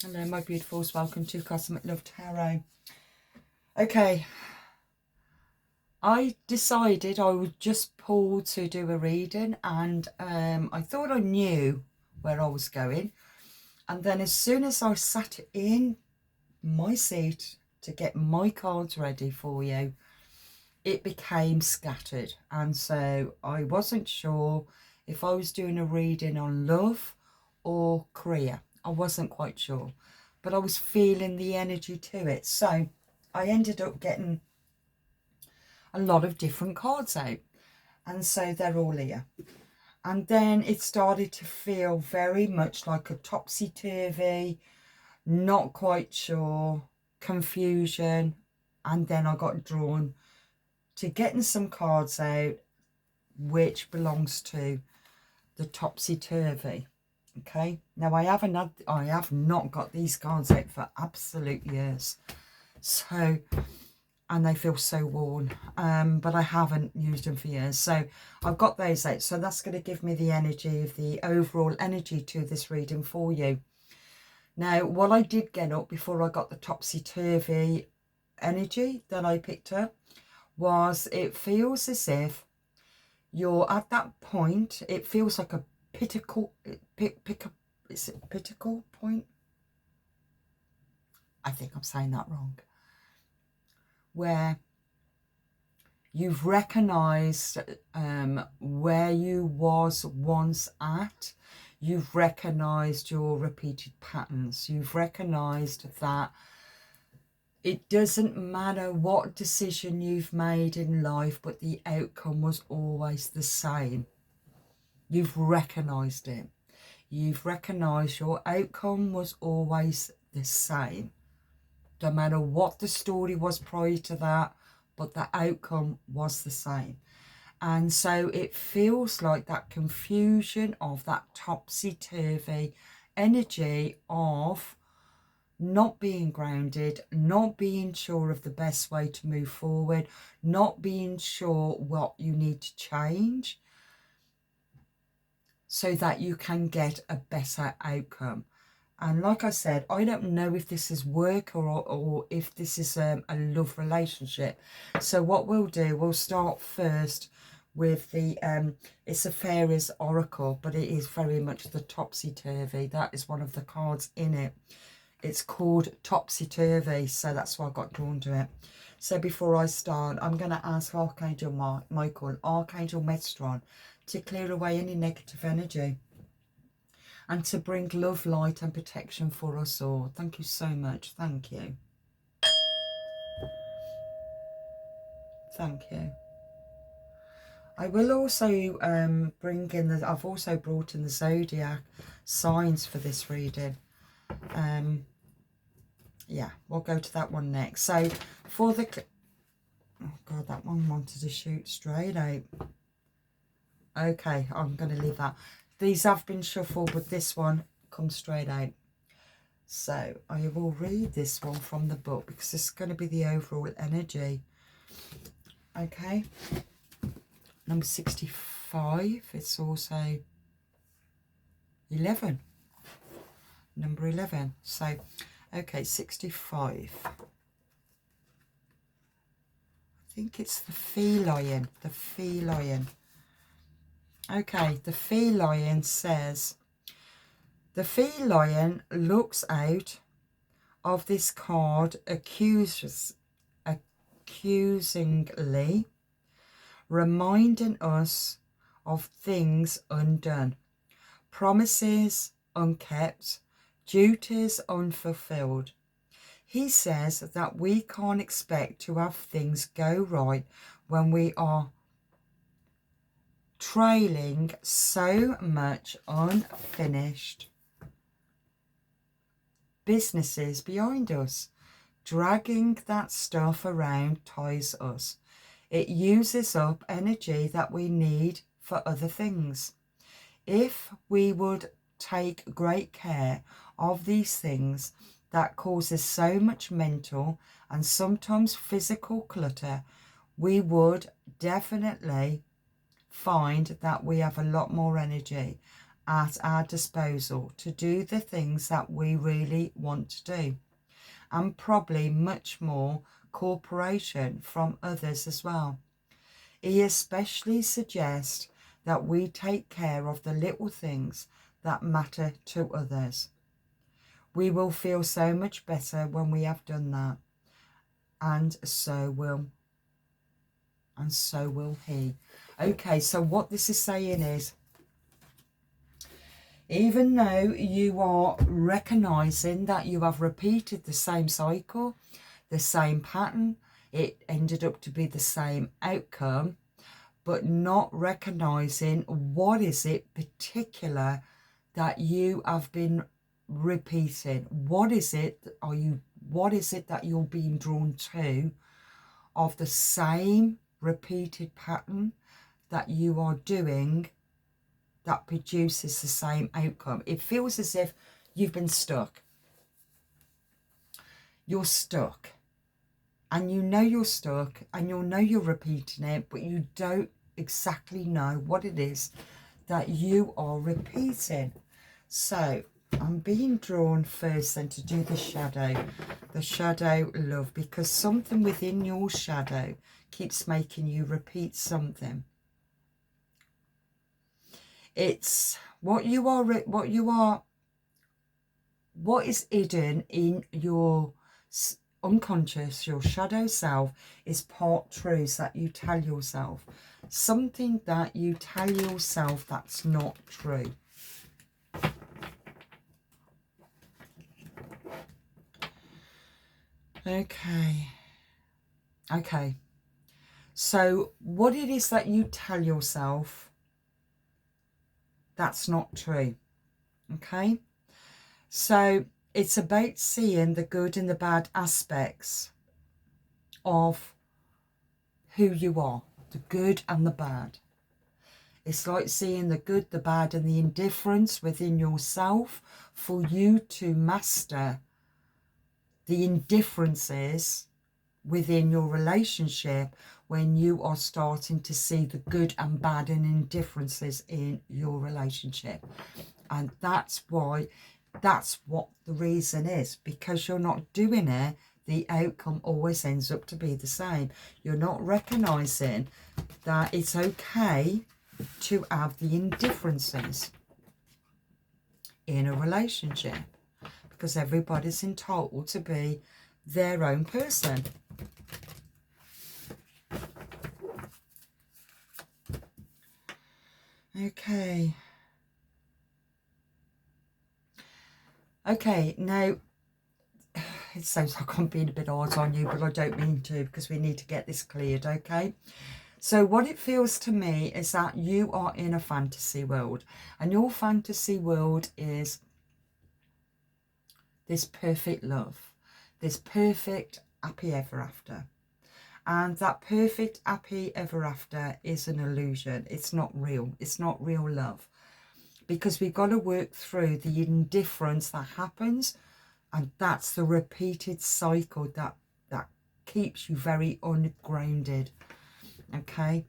Hello, my beautifuls. Welcome to Cosmic Love Tarot. Okay, I decided I would just pull to do a reading, and I thought I knew where I was going. And then as soon as I sat in my seat to get my cards ready for you, it became scattered. And so I wasn't sure if I was doing a reading on love or career. I wasn't quite sure, but I was feeling the energy to it. So I ended up getting a lot of different cards out. And so they're all here. And then it started to feel very much like a topsy-turvy, not quite sure, confusion. And then I got drawn to getting some cards out which belongs to the topsy-turvy. Okay, now I have not got these cards out for absolute years, so, and they feel so worn, but I haven't used them for years, so I've got those out. So that's going to give me the energy of the overall energy to this reading for you. Now, what I did get up before I got the topsy-turvy energy that I picked up was, it feels as if you're at that point. It feels like a pinnacle, is it pinnacle point? I think I'm saying that wrong. Where you've recognised where you was once at. You've recognised your repeated patterns. You've recognised that it doesn't matter what decision you've made in life, but the outcome was always the same. You've recognised it. You've recognised your outcome was always the same. No matter what the story was prior to that, but the outcome was the same. And so it feels like that confusion of that topsy-turvy energy of not being grounded, not being sure of the best way to move forward, not being sure what you need to change so that you can get a better outcome. And like I said, I don't know if this is work or if this is a love relationship. So what we'll do, we'll start first with the, it's a fairies oracle, but it is very much the topsy-turvy. That is one of the cards in it. It's called topsy-turvy, so that's why I got drawn to it. So before I start, I'm going to ask Archangel Michael and Archangel Metron to clear away any negative energy and to bring love, light and protection for us all. Thank you so much. Thank you. Thank you. I will also bring in the, I've also brought in the zodiac signs for this reading. Yeah, we'll go to that one next. So for the, oh God, that one wanted to shoot straight out. Okay, I'm going to leave that. These have been shuffled, but this one comes straight out. So I will read this one from the book because it's going to be the overall energy. Okay. Number 65. It's also 11. Number 11. So, okay, 65. I think it's the feline. The feline. Okay, the feline says, the feline looks out of this card accusingly, reminding us of things undone, promises unkept, duties unfulfilled. He says that we can't expect to have things go right when we are trailing so much unfinished businesses behind us. Dragging that stuff around ties us. It uses up energy that we need for other things. If we would take great care of these things that causes so much mental and sometimes physical clutter, we would definitely find that we have a lot more energy at our disposal to do the things that we really want to do, and probably much more cooperation from others as well. He especially suggests that we take care of the little things that matter to others. We will feel so much better when we have done that, and so will he. Okay, so what this is saying is, even though you are recognizing that you have repeated the same cycle, the same pattern, it ended up to be the same outcome, but not recognizing what is it particular that you have been repeating. What is it that you're being drawn to of the same repeated pattern that you are doing that produces the same outcome? It feels as if you've been stuck. You're stuck. And you know you're stuck, and you'll know you're repeating it, but you don't exactly know what it is that you are repeating. So I'm being drawn first then to do the shadow love, because something within your shadow keeps making you repeat something. It's what is hidden in your unconscious, your shadow self, is part truths that you tell yourself. Something that you tell yourself that's not true. Okay. So what it is that you tell yourself that's not true. Okay. So it's about seeing the good and the bad aspects of who you are, the good and the bad. It's like seeing the good, the bad, and the indifference within yourself for you to master the indifferences within your relationship when you are starting to see the good and bad and indifferences in your relationship. And that's what the reason is, because you're not doing it, the outcome always ends up to be the same. You're not recognizing that it's okay to have the indifferences in a relationship, because everybody's entitled to be their own person. Okay, now it sounds like I'm being a bit hard on you, but I don't mean to, because we need to get this cleared, okay? So what it feels to me is that you are in a fantasy world, and your fantasy world is this perfect love, this perfect happy ever after. And that perfect happy ever after is an illusion. It's not real. It's not real love, because we've got to work through the indifference that happens, and that's the repeated cycle that keeps you very ungrounded. Okay,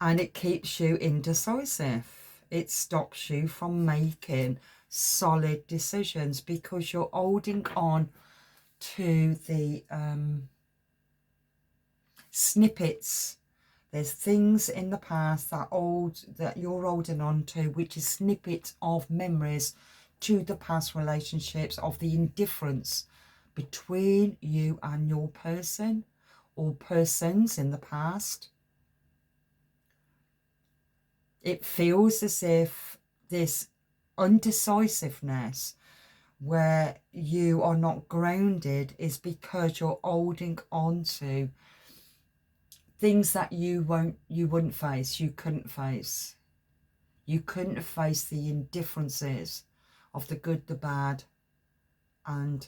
and it keeps you indecisive. It stops you from making solid decisions, because you're holding on to the snippets. There's things in the past that you're holding on to, which is snippets of memories to the past relationships, of the indifference between you and your person or persons in the past. It feels as if this undecisiveness where you are not grounded is because you're holding on to things that you wouldn't face, you couldn't face. You couldn't face the indifferences of the good, the bad, and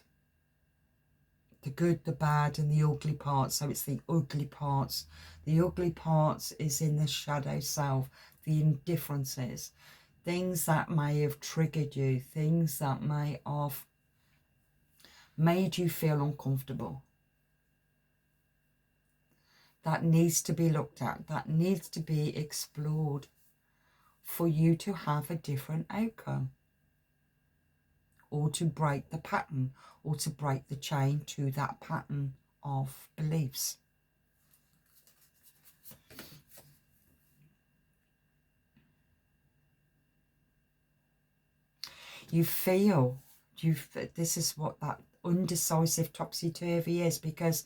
the good, the bad, and the ugly parts. So it's the ugly parts. The ugly parts is in the shadow self, the indifferences, things that may have triggered you, things that may have made you feel uncomfortable. That needs to be looked at, that needs to be explored. for you to have a different outcome, or to break the pattern, or to break the chain to that pattern of beliefs. You feel, this is what that undecisive topsy-turvy is, because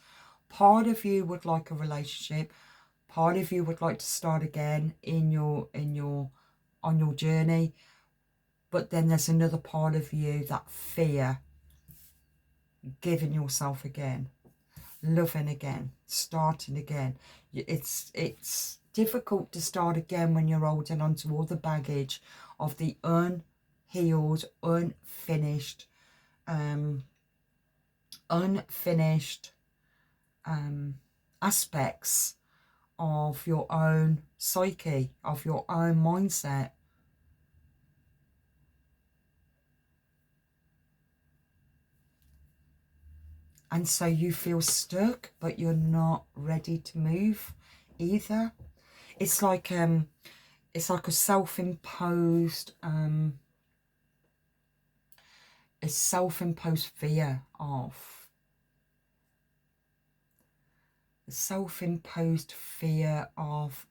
part of you would like a relationship, part of you would like to start again on your journey, but then there's another part of you that fear giving yourself again, loving again, starting again. It's difficult to start again when you're holding on to all the baggage of the unhealed, unfinished aspects of your own psyche, of your own mindset. And so you feel stuck, but you're not ready to move either. It's like a self-imposed fear of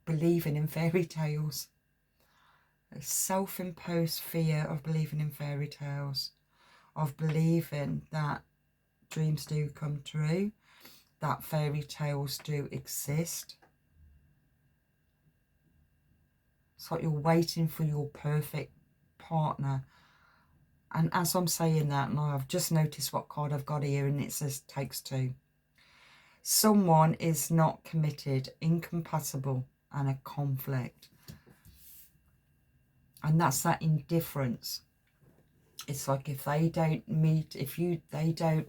believing in fairy tales. A self-imposed fear of believing in fairy tales, of believing that dreams do come true, that fairy tales do exist. It's like you're waiting for your perfect partner. And as I'm saying that, and I've just noticed what card I've got here, and it says takes two. Someone is not committed, incompatible, and a conflict. And that's that indifference. It's like if they don't meet, they don't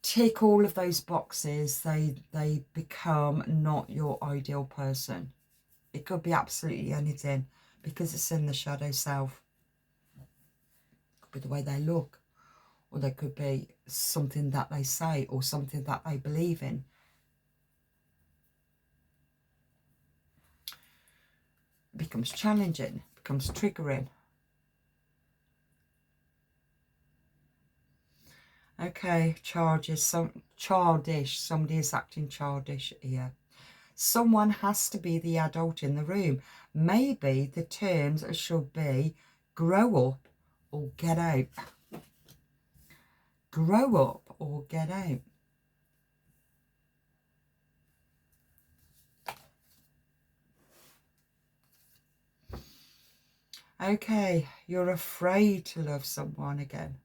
tick all of those boxes, they become not your ideal person. It could be absolutely anything, because it's in the shadow self. It could be the way they look, or they could be something that they say, or something that they believe in. It becomes challenging, becomes triggering. Okay, childish. Somebody is acting childish here. Someone has to be the adult in the room. Maybe the terms should be grow up or get out. Grow up or get out. Okay, you're afraid to love someone again.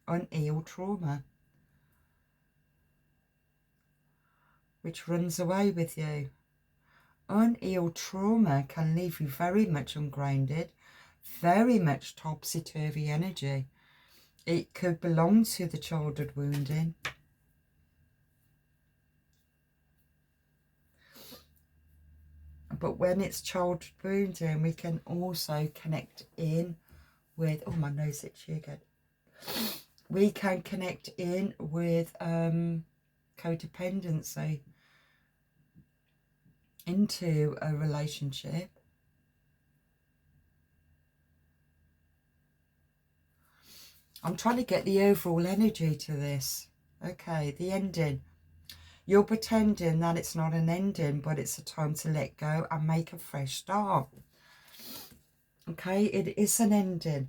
Unhealed trauma, which runs away with you. Unhealed trauma can leave you very much ungrounded, very much topsy-turvy energy. It could belong to the childhood wounding. But when it's childhood wounding, we can also connect in with, oh, my nose itchy again. We can connect in with codependency into a relationship. I'm trying to get the overall energy to this. Okay, the ending. You're pretending that it's not an ending, but it's a time to let go and make a fresh start. Okay, it is an ending,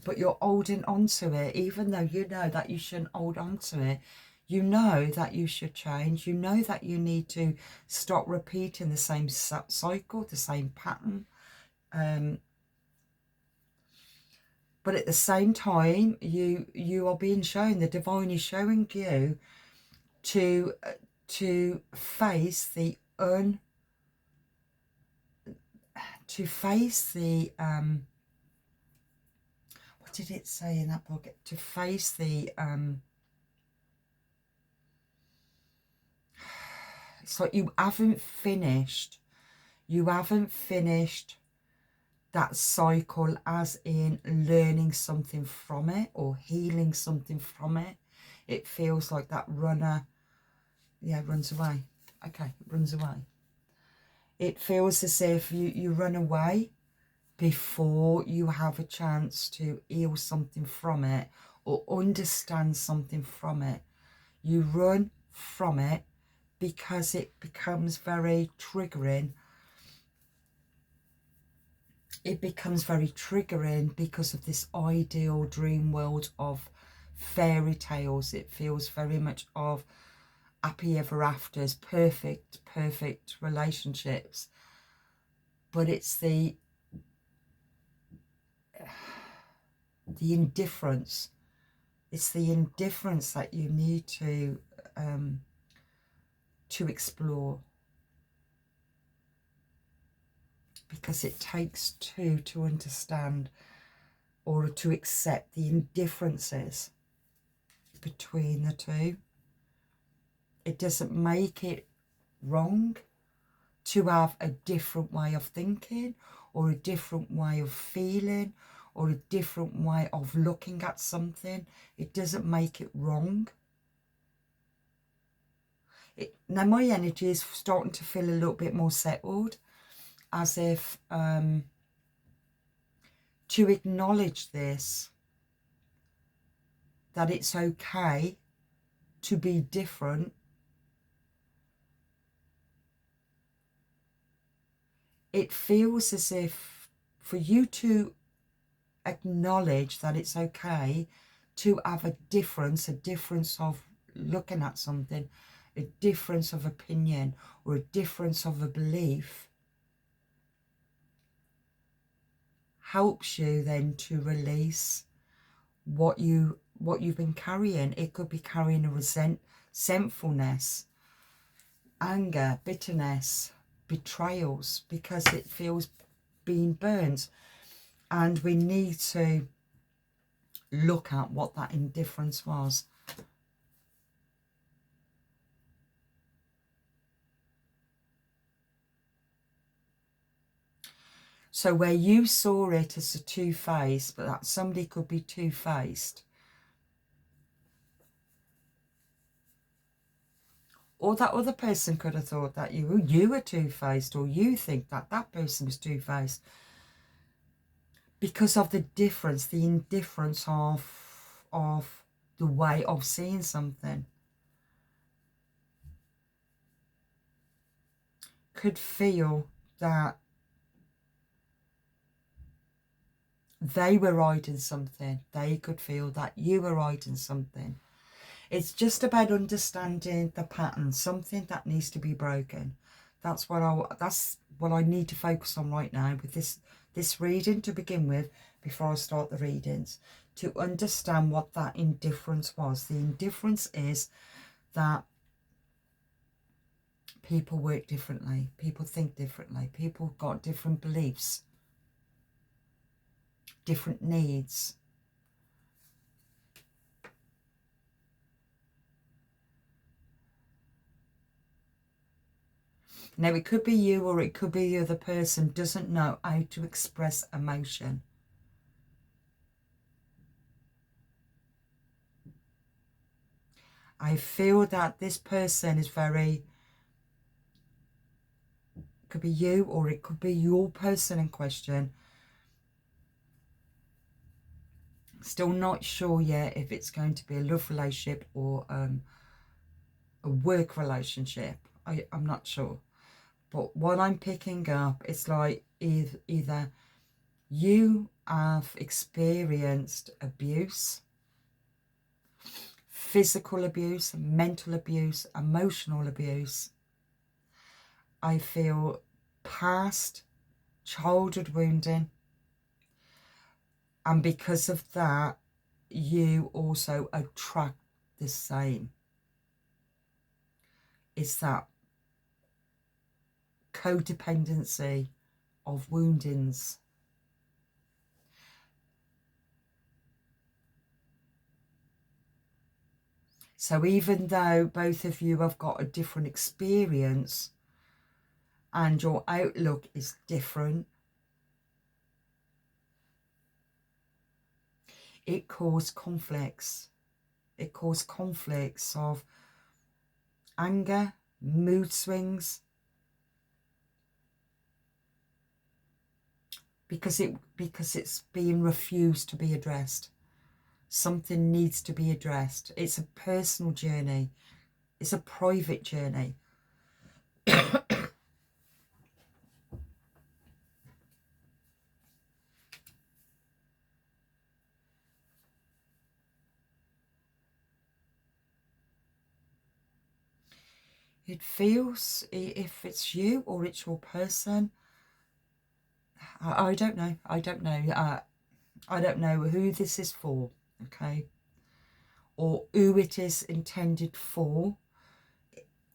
but you're holding on to it, even though you know that you shouldn't hold on to it. You know that you should change. You know that you need to stop repeating the same cycle, the same pattern. But at the same time, you are being shown, the divine is showing you to face the what did it say in that book? To face the it's like you haven't finished that cycle, as in learning something from it or healing something from it. It feels like that runner, yeah, runs away. Okay, it runs away. It feels as if you run away before you have a chance to heal something from it or understand something from it. You run from it because it becomes very triggering. It becomes very triggering because of this ideal dream world of fairy tales. It feels very much of happy ever afters, perfect relationships. But it's the indifference. It's the indifference that you need to explore, because it takes two to understand or to accept the indifferences between the two. It doesn't make it wrong to have a different way of thinking or a different way of feeling or a different way of looking at something. It doesn't make it wrong. Now my energy is starting to feel a little bit more settled, as if to acknowledge this, that it's okay to be different. It feels as if for you to acknowledge that it's okay to have a difference of looking at something, a difference of opinion or a difference of a belief, helps you then to release what you've been carrying. It could be carrying a resentfulness, anger, bitterness, betrayals, because it feels being burnt. And we need to look at what that indifference was. So where you saw it as a two-faced, but that somebody could be two-faced, or that other person could have thought that you were two-faced, or you think that that person was two-faced, because of the difference, the indifference of the way of seeing something. Could feel that they were hiding something. They could feel that you were hiding something. It's just about understanding the pattern, something that needs to be broken. That's what I need to focus on right now with this reading to begin with, before I start the readings, to understand what that indifference was. The indifference is that people work differently, people think differently, people got different beliefs, different needs. Now, it could be you or it could be the other person doesn't know how to express emotion. I feel that this person is very, it could be you or it could be your person in question. Still not sure yet if it's going to be a love relationship or a work relationship. I'm not sure. But what I'm picking up, it's like either you have experienced abuse, physical abuse, mental abuse, emotional abuse. I feel past childhood wounding. And because of that, you also attract the same. It's that codependency of woundings. So even though both of you have got a different experience and your outlook is different, it caused conflicts. It caused conflicts of anger, mood swings, because it's being refused to be addressed. Something needs to be addressed. It's a personal journey. It's a private journey. It feels, if it's you or it's your person, I don't know. I don't know. I don't know who this is for, okay? Or who it is intended for.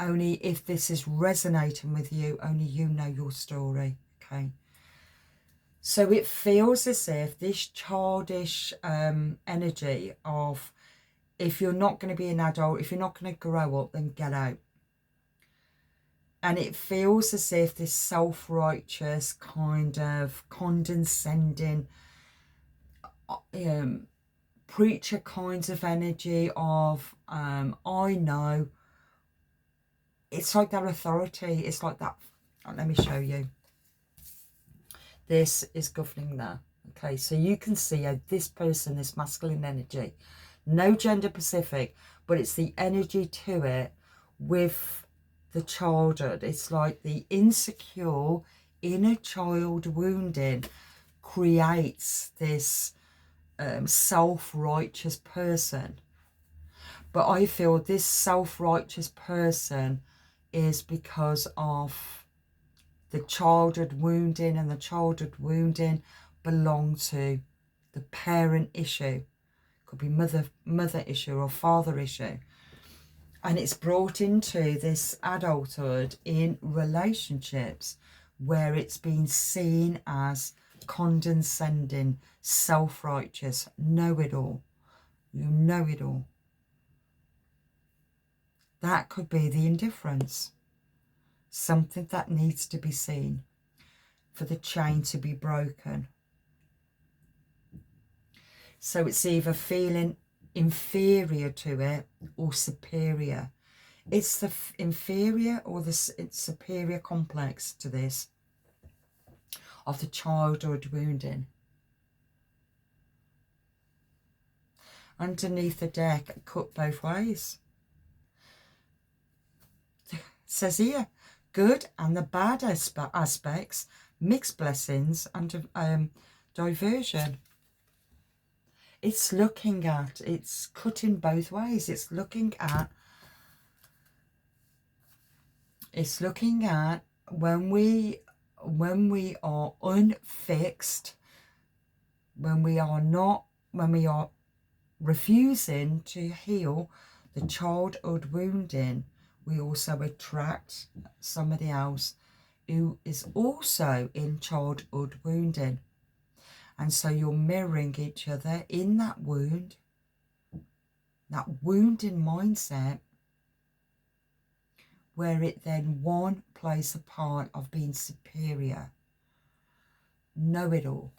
Only if this is resonating with you, only you know your story, okay? So it feels as if this childish energy of, if you're not going to be an adult, if you're not going to grow up, then get out. And it feels as if this self-righteous kind of condescending preacher kinds of energy of, I know. It's like that authority. It's like that. Oh, let me show you. This is governing there. Okay, so you can see how this person, this masculine energy, no gender specific, but it's the energy to it with the childhood. It's like the insecure inner child wounding creates this self-righteous person. But I feel this self-righteous person is because of the childhood wounding, and the childhood wounding belong to the parent issue. Could be mother issue or father issue. And it's brought into this adulthood in relationships where it's been seen as condescending, self-righteous, know-it-all. You know it all. That could be the indifference. Something that needs to be seen for the chain to be broken. So it's either feeling inferior to it or superior. It's the inferior or the superior complex to this of the childhood wounding. Underneath the deck, cut both ways. It says here, good and the bad aspects, mixed blessings and diversion. It's looking at, it's cutting both ways. It's looking at when we are unfixed, when we are refusing to heal the childhood wounding, we also attract somebody else who is also in childhood wounding. And so you're mirroring each other in that wound, that wounding mindset, where it then one plays a part of being superior, know-it-all.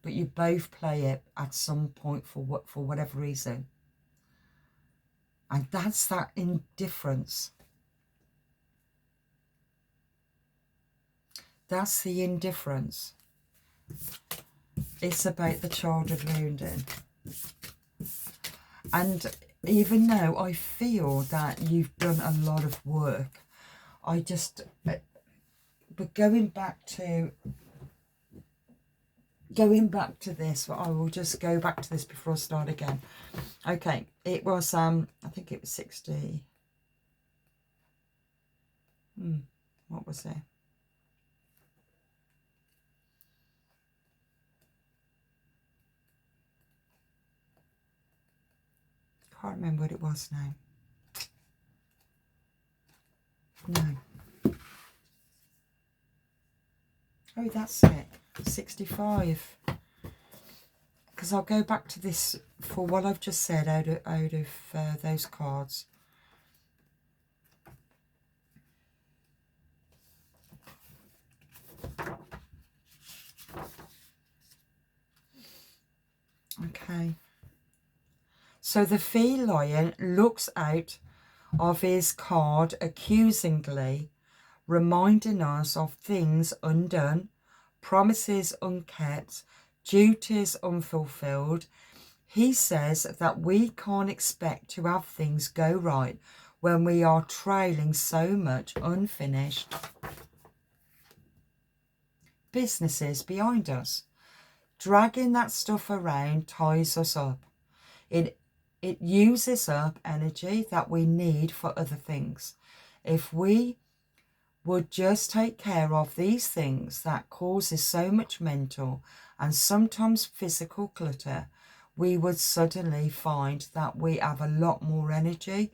But you both play it at some point for whatever reason. And that's that indifference. That's the indifference. It's about the childhood wounding. And even though I feel that you've done a lot of work, but going back to this, I will just go back to this before I start again. Okay, it was, I think it was 60. What was it? Can't remember what it was now. No. Oh, that's it. 65. Because I'll go back to this for what I've just said out of those cards. Okay. So the feline looks out of his card accusingly, reminding us of things undone, promises unkept, duties unfulfilled. He says that we can't expect to have things go right when we are trailing so much unfinished businesses behind us. Dragging that stuff around ties us up. It uses up energy that we need for other things. If we would just take care of these things that causes so much mental and sometimes physical clutter, we would suddenly find that we have a lot more energy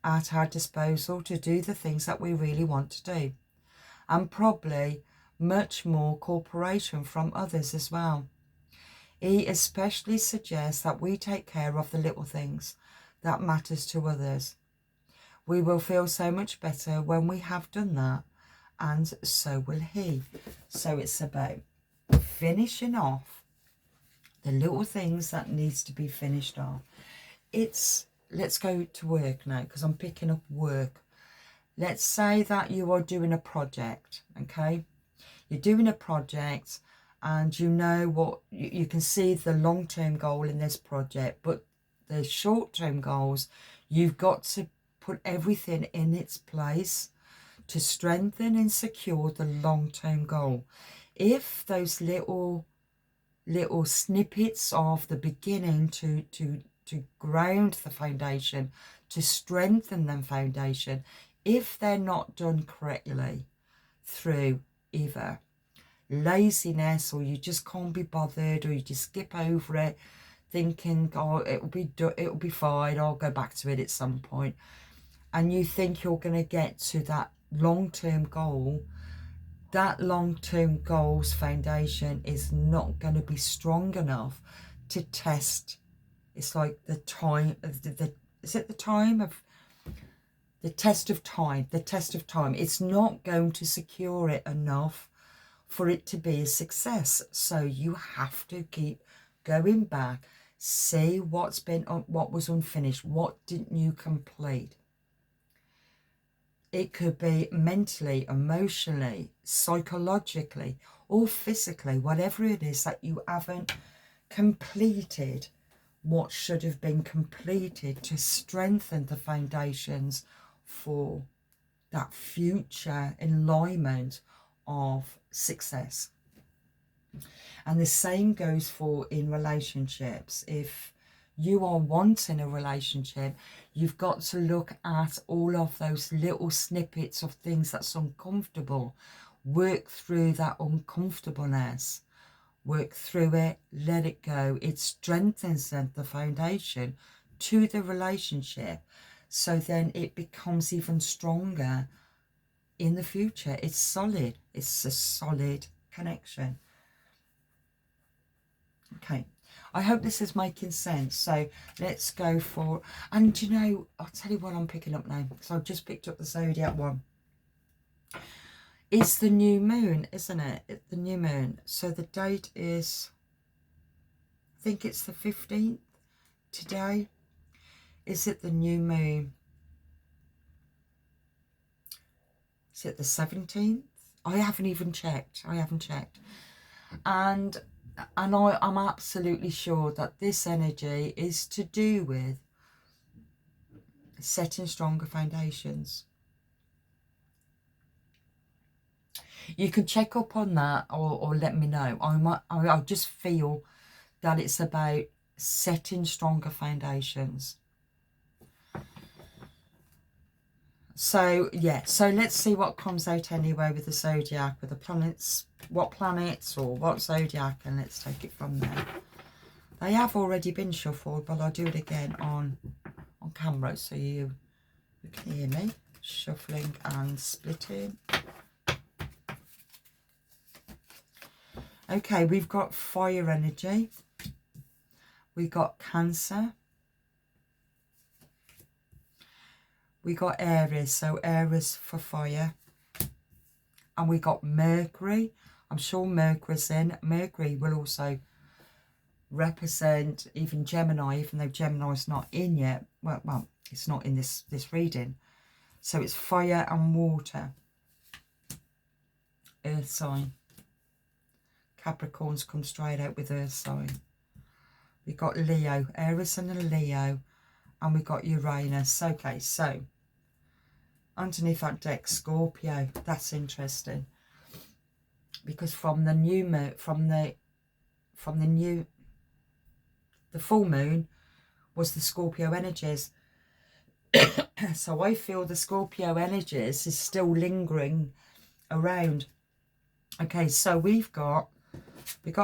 at our disposal to do the things that we really want to do, and probably much more cooperation from others as well. He especially suggests that we take care of the little things that matters to others. We will feel so much better when we have done that, and so will he. So it's about finishing off the little things that needs to be finished off. Let's go to work now, because I'm picking up work. Let's say that you are doing a project, okay? You're doing a project and you know what, you can see the long-term goal in this project, but the short-term goals, you've got to put everything in its place to strengthen and secure the long-term goal. If those little snippets of the beginning to ground the foundation, to strengthen the foundation, if they're not done correctly through either laziness, or you just can't be bothered, or you just skip over it thinking, oh, it'll be fine, I'll go back to it at some point, and you think you're going to get to that long-term goal, that long-term goal's foundation is not going to be strong enough to test. It's like the time of the test of time. It's not going to secure it enough for it to be a success. So you have to keep going back, see what was unfinished, what didn't you complete. It could be mentally, emotionally, psychologically, or physically, whatever it is that you haven't completed what should have been completed to strengthen the foundations for that future alignment of success. And the same goes for in relationships. If you are wanting a relationship, you've got to look at all of those little snippets of things that's uncomfortable. Work through that uncomfortableness. Work through it, let it go. It strengthens the foundation to the relationship. So then it becomes even stronger in the future. It's solid. It's a solid connection. Okay. I hope this is making sense. So let's go for, and you know, I'll tell you what I'm picking up now, because I've just picked up the Zodiac one. It's the new moon, isn't it? It's the new moon. So the date is, I think it's the 15th today. Is it the new moon? Is it the 17th? I haven't even checked. And I'm absolutely sure that this energy is to do with setting stronger foundations. You can check up on that, or let me know. I just feel that it's about setting stronger foundations. So yeah, so let's see what comes out anyway with the Zodiac, with the planets, what planets or what Zodiac, and let's take it from there. They have already been shuffled, but I'll do it again on camera so you can hear me shuffling and splitting. Okay, we've got fire energy. We got Cancer. We got Aries, so Aries for fire. And we got Mercury. I'm sure Mercury's in. Mercury will also represent even Gemini, even though Gemini's not in yet. Well, it's not in this reading. So it's fire and water. Earth sign. Capricorns come straight out with earth sign. We've got Leo, Aries and a Leo, and we've got Uranus. Okay, so underneath that deck, Scorpio. That's interesting, because from the new moon, the full moon was the Scorpio energies. So I feel the Scorpio energies is still lingering around. Okay, so we've got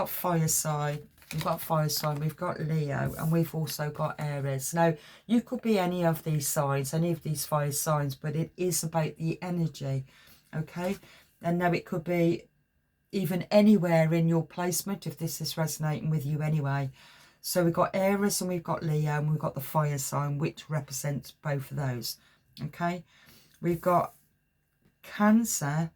fire sign, we've got Leo, and we've also got Aries. Now, you could be any of these signs, any of these fire signs, but it is about the energy, okay? And now it could be even anywhere in your placement, if this is resonating with you anyway. So we've got Aries and we've got Leo, and we've got the fire sign, which represents both of those, okay? We've got Cancer,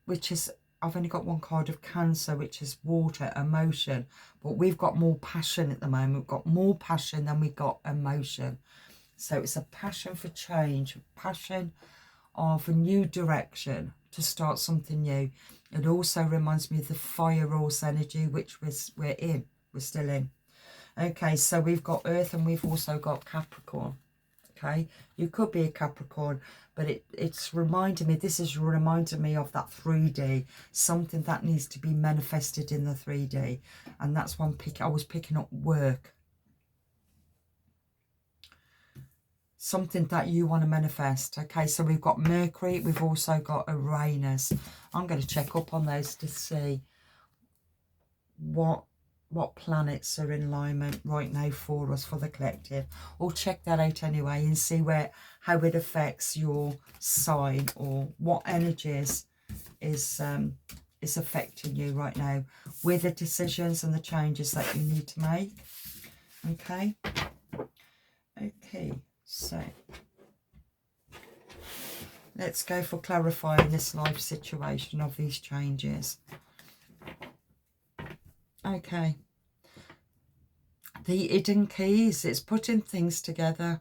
which is, I've only got one card of Cancer, which is water, emotion. But we've got more passion at the moment. We've got more passion than we've got emotion. So it's a passion for change, passion of a new direction, to start something new. It also reminds me of the fire horse energy, which we're still in. Okay, so we've got Earth and we've also got Capricorn. Okay, you could be a Capricorn, but it's reminding me, this is reminding me of that 3D, something that needs to be manifested in the 3D. And that's one I was picking up work. Something that you want to manifest. Okay, so we've got Mercury, we've also got Uranus. I'm going to check up on those to see what planets are in alignment right now for us, for the collective. Or check that out anyway and see how it affects your sign, or what energies is affecting you right now with the decisions and the changes that you need to make. Okay, so let's go for clarifying this life situation of these changes. Okay, the hidden keys, it's putting things together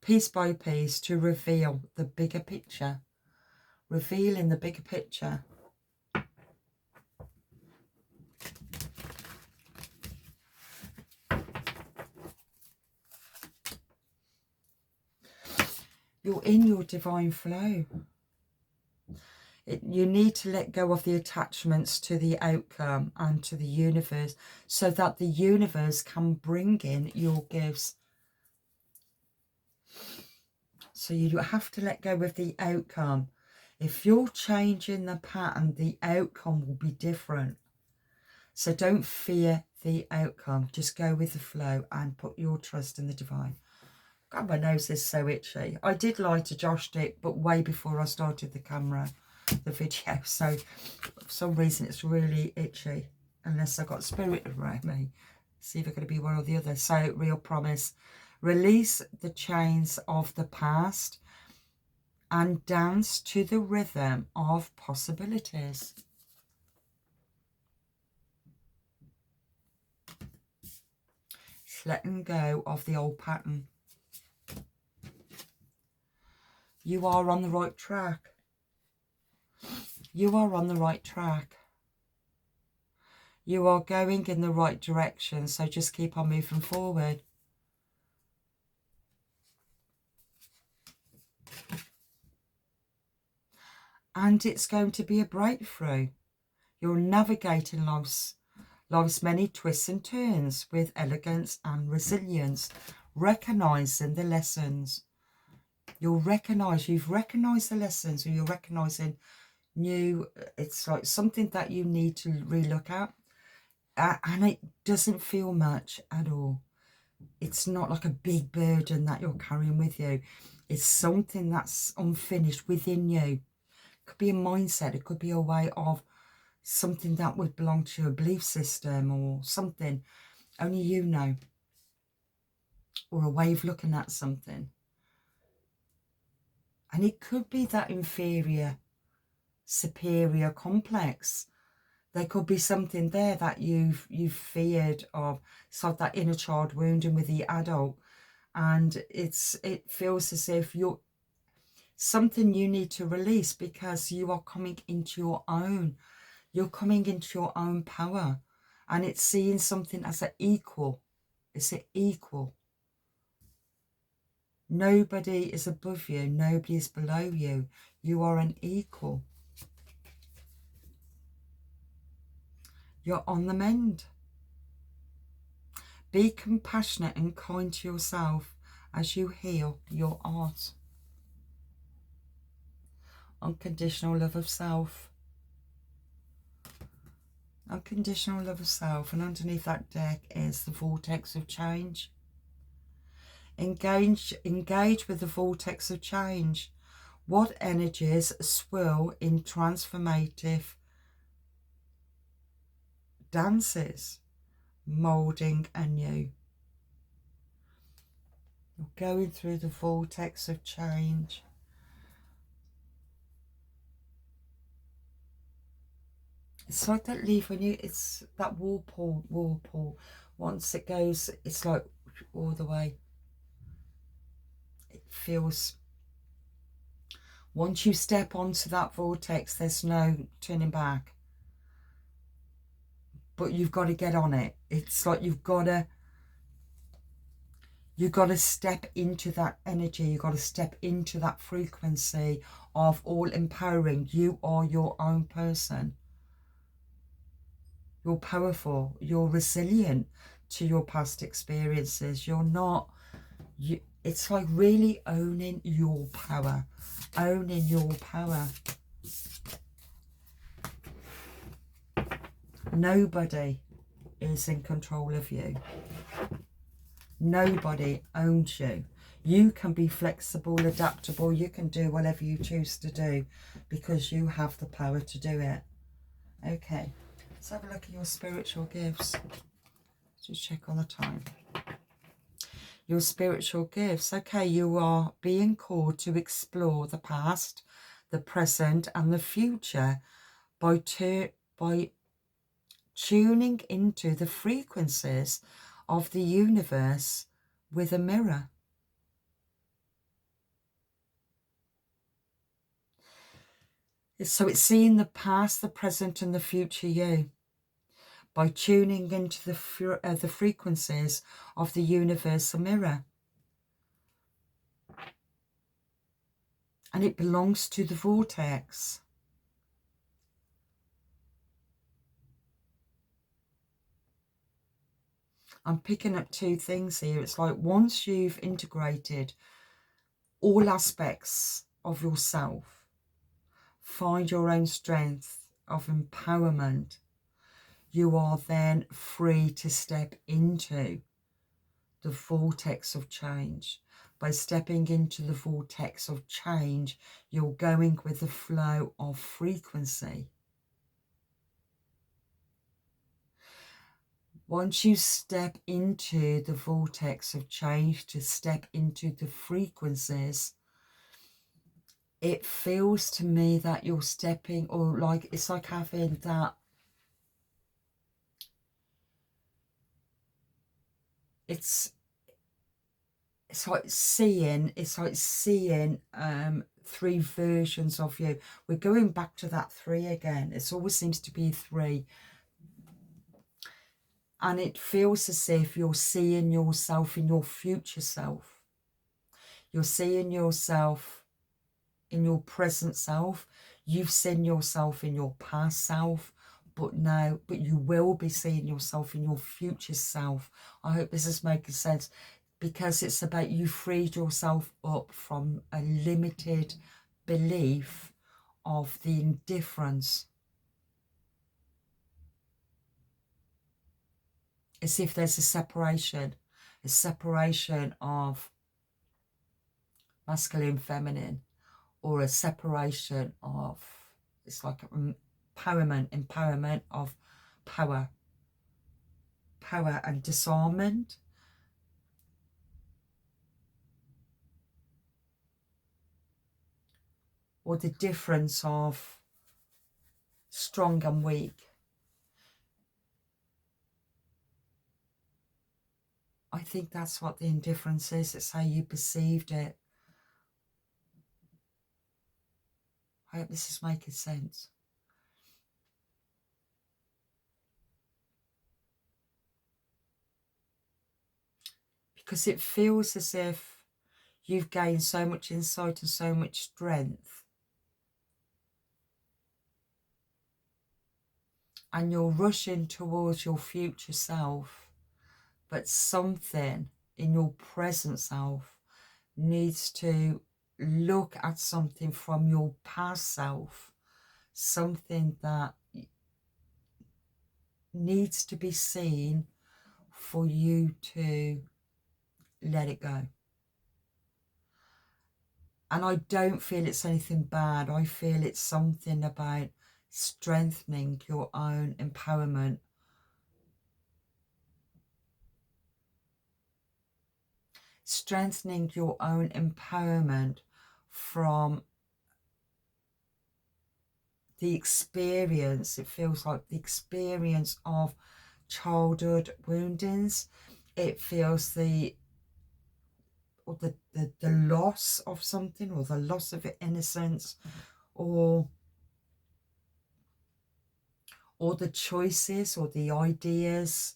piece by piece to reveal the bigger picture, revealing the bigger picture. You're in your divine flow. You need to let go of the attachments to the outcome and to the universe, so that the universe can bring in your gifts. So you have to let go of the outcome. If you're changing the pattern, the outcome will be different. So don't fear the outcome. Just go with the flow and put your trust in the divine. God, my nose is so itchy. I did light a joss stick, but way before I started the video. So for some reason it's really itchy, unless I got spirit around me. It's either going to be one or the other. So real promise. Release the chains of the past and dance to the rhythm of possibilities. It's letting go of the old pattern. You are on the right track. You are on the right track. You are going in the right direction, so just keep on moving forward. And it's going to be a breakthrough. You're navigating life's many twists and turns with elegance and resilience, recognising the lessons. You've recognised the lessons, or you're recognising new, it's like something that you need to relook at. And it doesn't feel much at all. It's not like a big burden that you're carrying with you. It's something that's unfinished within you. It could be a mindset. It could be a way of something that would belong to a belief system or something. Only you know. Or a way of looking at something. And it could be that inferior, superior complex There could be something there that you've feared of. It's like that inner child wounding with the adult, and it feels as if you're something you need to release, because you are coming into your own. You're coming into your own power, and it's seeing something as an equal. It's an equal. Nobody is above you. Nobody is below you. You are an equal. You're on the mend. Be compassionate and kind to yourself as you heal your art. Unconditional love of self. Unconditional love of self. And underneath that deck is the vortex of change. Engage with the vortex of change. What energies swirl in transformative dances, moulding anew. You're going through the vortex of change. It's like that leaf when you, it's that whirlpool. Once it goes, it's like all the way. It feels, once you step onto that vortex, there's no turning back. But you've got to get on it. It's like you've got to step into that energy. You've got to step into that frequency of all empowering. You are your own person. You're powerful. You're resilient to your past experiences. You're not, it's like really owning your power. Owning your power. Nobody is in control of you. Nobody owns you. You can be flexible, adaptable. You can do whatever you choose to do because you have the power to do it. Okay, let's have a look at your spiritual gifts. Just check on the time. Your spiritual gifts. Okay, you are being called to explore the past, the present and the future by tuning into the frequencies of the universe with a mirror. So it's seeing the past, the present and the future you by tuning into the frequencies of the universal mirror. And it belongs to the vortex. I'm picking up two things here. It's like once you've integrated all aspects of yourself, find your own strength of empowerment, you are then free to step into the vortex of change. By stepping into the vortex of change, you're going with the flow of frequency. Once you step into the vortex of change, to step into the frequencies, it feels to me that you're stepping, or like it's like having that, it's like seeing three versions of you. We're going back to that three again. It always seems to be three. And it feels as if you're seeing yourself in your future self. You're seeing yourself in your present self. You've seen yourself in your past self. But you will be seeing yourself in your future self. I hope this is making sense, because it's about you freed yourself up from a limited belief of the indifference. As if there's a separation of masculine, feminine, or a separation of, it's like empowerment of power and disarmament. Or the difference of strong and weak. I think that's what the indifference is. It's how you perceived it. I hope this is making sense. Because it feels as if you've gained so much insight and so much strength. And you're rushing towards your future self. But something in your present self needs to look at something from your past self. Something that needs to be seen for you to let it go. And I don't feel it's anything bad. I feel it's something about strengthening your own empowerment. Strengthening your own empowerment from the experience. It feels like the experience of childhood woundings. It feels the loss of something, or the loss of innocence, or the choices or the ideas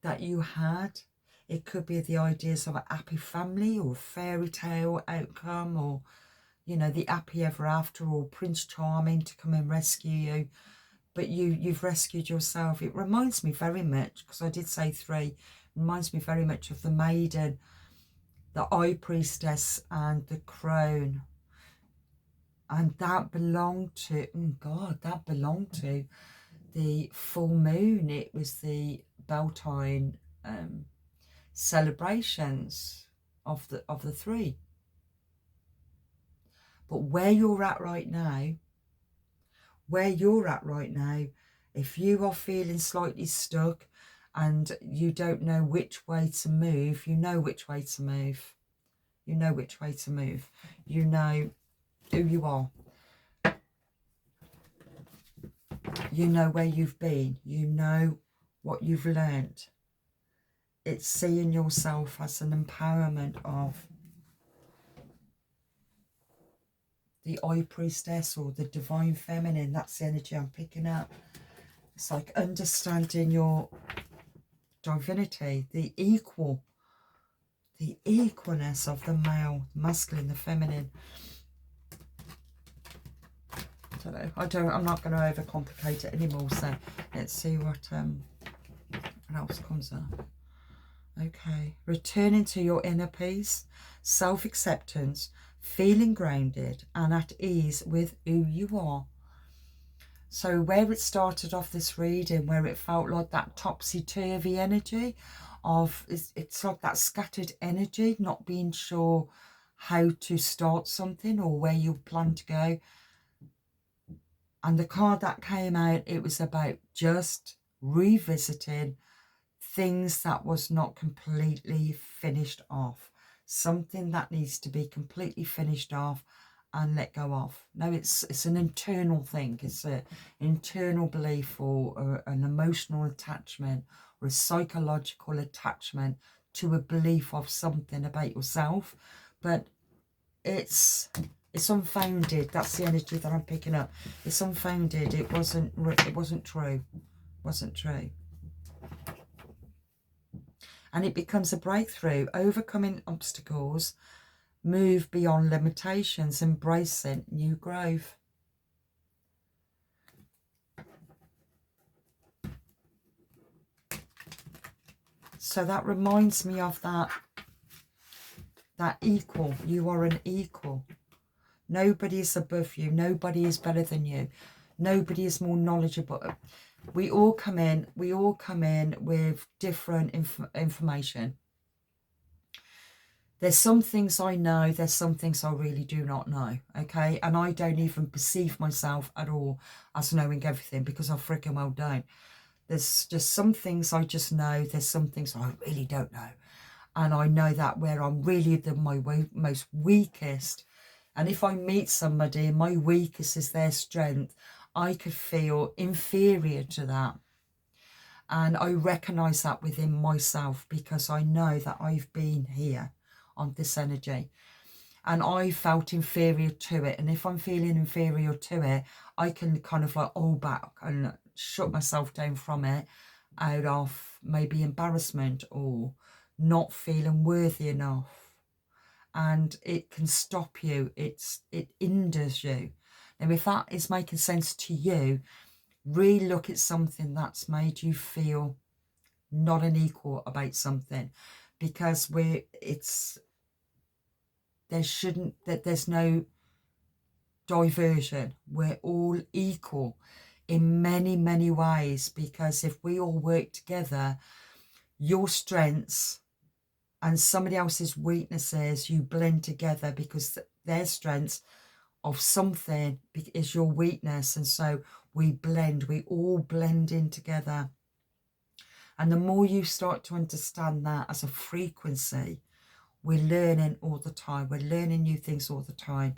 that you had. It could be the ideas of a happy family or fairy tale outcome, or, you know, the happy ever after, or Prince Charming to come and rescue you. But you've rescued yourself. It reminds me very much, because I did say 3, reminds me very much of the maiden, the high priestess, and the crone. And that belonged to, oh God, that belonged to the full moon. It was the Beltane celebrations of the 3. But where you're at right now, if you are feeling slightly stuck and you don't know which way to move, you know which way to move. You know which way to move. You know who you are. You know where you've been. You know what you've learned. It's seeing yourself as an empowerment of the high priestess or the divine feminine. That's the energy I'm picking up. It's like understanding your divinity, the equalness of the male, masculine, the feminine. I'm not going to overcomplicate it anymore. So let's see what else comes up. Okay, returning to your inner peace, self-acceptance, feeling grounded and at ease with who you are. So where it started off this reading, where it felt like that topsy-turvy energy of, it's like that scattered energy, not being sure how to start something or where you plan to go. And the card that came out, it was about just revisiting things that was not completely finished off. Something that needs to be completely finished off and let go of. No, it's an internal thing. It's an internal belief, or an emotional attachment, or a psychological attachment to a belief of something about yourself. But it's unfounded. That's the energy that I'm picking up. It's unfounded. It wasn't true. Wasn't true. And it becomes a breakthrough, overcoming obstacles, move beyond limitations, embracing new growth. So that reminds me of that equal. You are an equal. Nobody is above you. Nobody is better than you. Nobody is more knowledgeable. We all come in with different information. There's some things I know, there's some things I really do not know, okay? And I don't even perceive myself at all as knowing everything, because I freaking well don't. There's just some things I just know, there's some things I really don't know. And I know that where I'm really my most weakest, and if I meet somebody and my weakest is their strength, I could feel inferior to that. And I recognise that within myself, because I know that I've been here on this energy and I felt inferior to it. And if I'm feeling inferior to it, I can kind of like hold back and shut myself down from it out of maybe embarrassment or not feeling worthy enough. And it can stop you. It hinders you. Now, if that is making sense to you, really look at something that's made you feel not an equal about something, because there's no diversion. We're all equal in many, many ways, because if we all work together, your strengths and somebody else's weaknesses, you blend together, because their strengths of something is your weakness, and so we all blend in together. And the more you start to understand that as a frequency, we're learning all the time. We're learning new things all the time.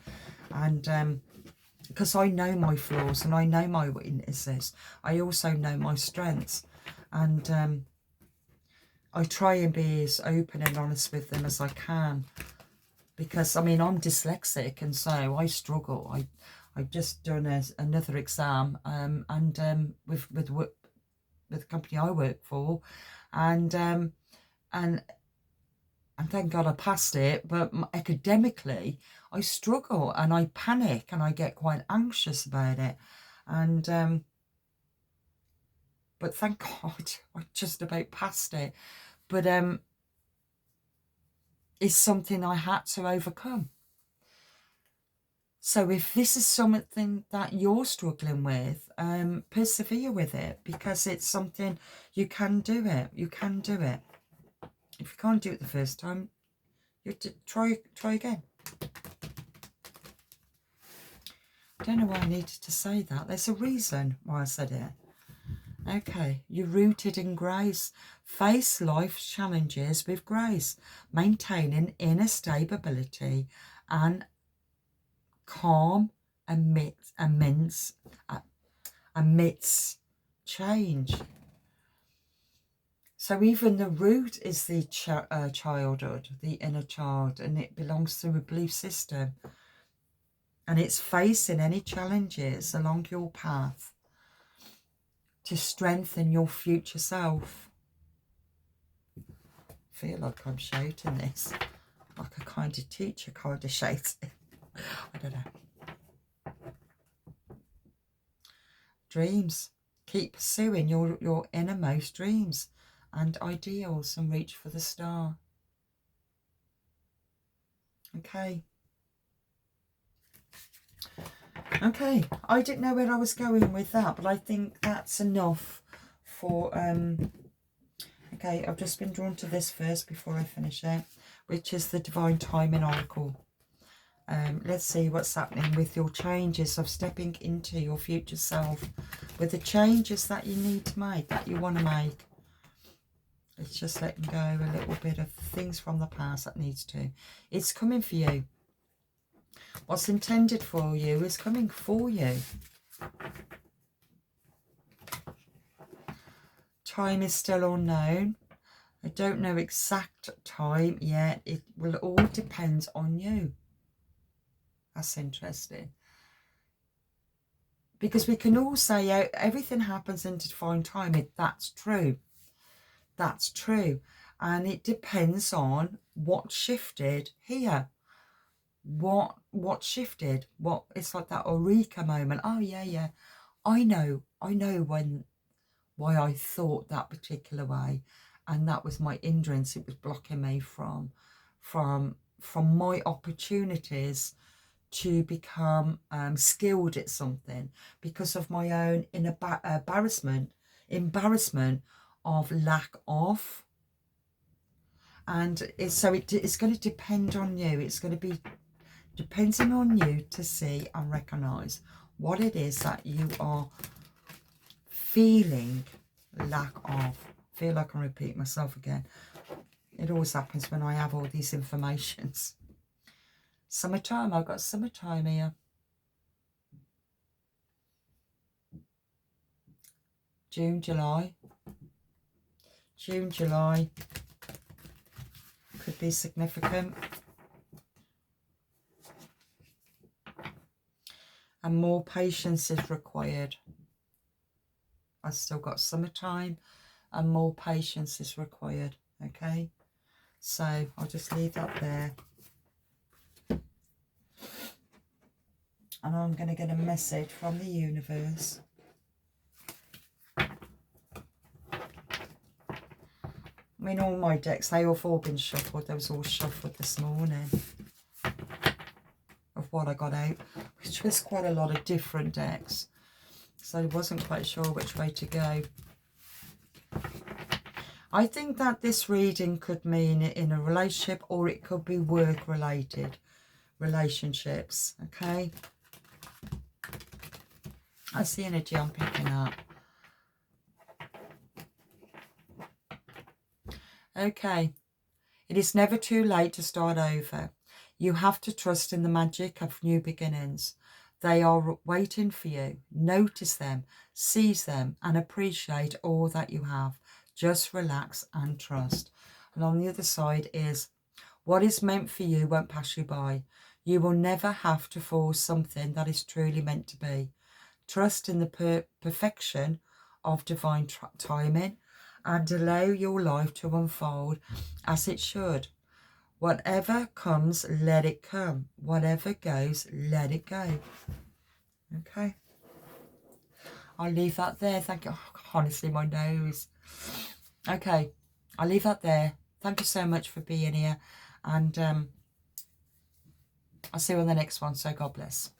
And because I know my flaws and I know my weaknesses, I also know my strengths. And I try and be as open and honest with them as I can. Because, I mean, I'm dyslexic, and so I struggle. I've just done another exam with the company I work for, and thank God I passed it. But academically, I struggle and I panic and I get quite anxious about it. And but thank God I just about passed it. But it's something I had to overcome. So if this is something that you're struggling with, persevere with it, because it's something you can do it. You can do it. If you can't do it the first time, you have to try again. I don't know why I needed to say that. There's a reason why I said it. Okay, you're rooted in grace. Face life's challenges with grace, maintaining inner stability and calm amidst change. So even the root is the childhood, the inner child, and it belongs to a belief system. And it's facing any challenges along your path to strengthen your future self. I feel like I'm shouting this, like a kind of teacher kind of shouting. I don't know. Dreams. Keep pursuing your innermost dreams and ideals and reach for the star. Okay. Okay, I didn't know where I was going with that, but I think that's enough for, okay, I've just been drawn to this first before I finish it, which is the Divine Timing Oracle. Let's see what's happening with your changes of stepping into your future self, with the changes that you need to make, that you want to make. It's just letting go a little bit of things from the past that needs to. It's coming for you. What's intended for you is coming for you. Time is still unknown. I don't know exact time yet. It will all depend on you. That's interesting. Because we can all say everything happens in divine time. That's true. That's true. And it depends on what shifted here. What shifted? What, it's like that eureka moment. Oh yeah. I know why I thought that particular way, and that was my hindrance. It was blocking me from my opportunities to become skilled at something, because of my own embarrassment of lack of. And it's going to depend on you. It's going to be depending on you to see and recognize what it is that you are feeling lack of. I feel like I'm repeating myself again. It always happens when I have all these informations. Summertime, I've got summertime here. June, July, June, July could be significant. And more patience is required. I've still got summertime and more patience is required. Okay, so I'll just leave that there. And I'm going to get a message from the universe. I mean, all my decks, they have all been shuffled. They was all shuffled this morning of what I got out, which was quite a lot of different decks. So I wasn't quite sure which way to go. I think that this reading could mean in a relationship, or it could be work-related relationships, okay? That's the energy I'm picking up. Okay. It is never too late to start over. You have to trust in the magic of new beginnings. They are waiting for you. Notice them, seize them, and appreciate all that you have. Just relax and trust. And on the other side is, what is meant for you won't pass you by. You will never have to force something that is truly meant to be. Trust in the perfection of divine timing and allow your life to unfold as it should. Whatever comes, let it come. Whatever goes, let it go. Okay. I'll leave that there. Thank you. Oh, honestly, my nose. Okay. I'll leave that there. Thank you so much for being here. And I'll see you on the next one. So God bless.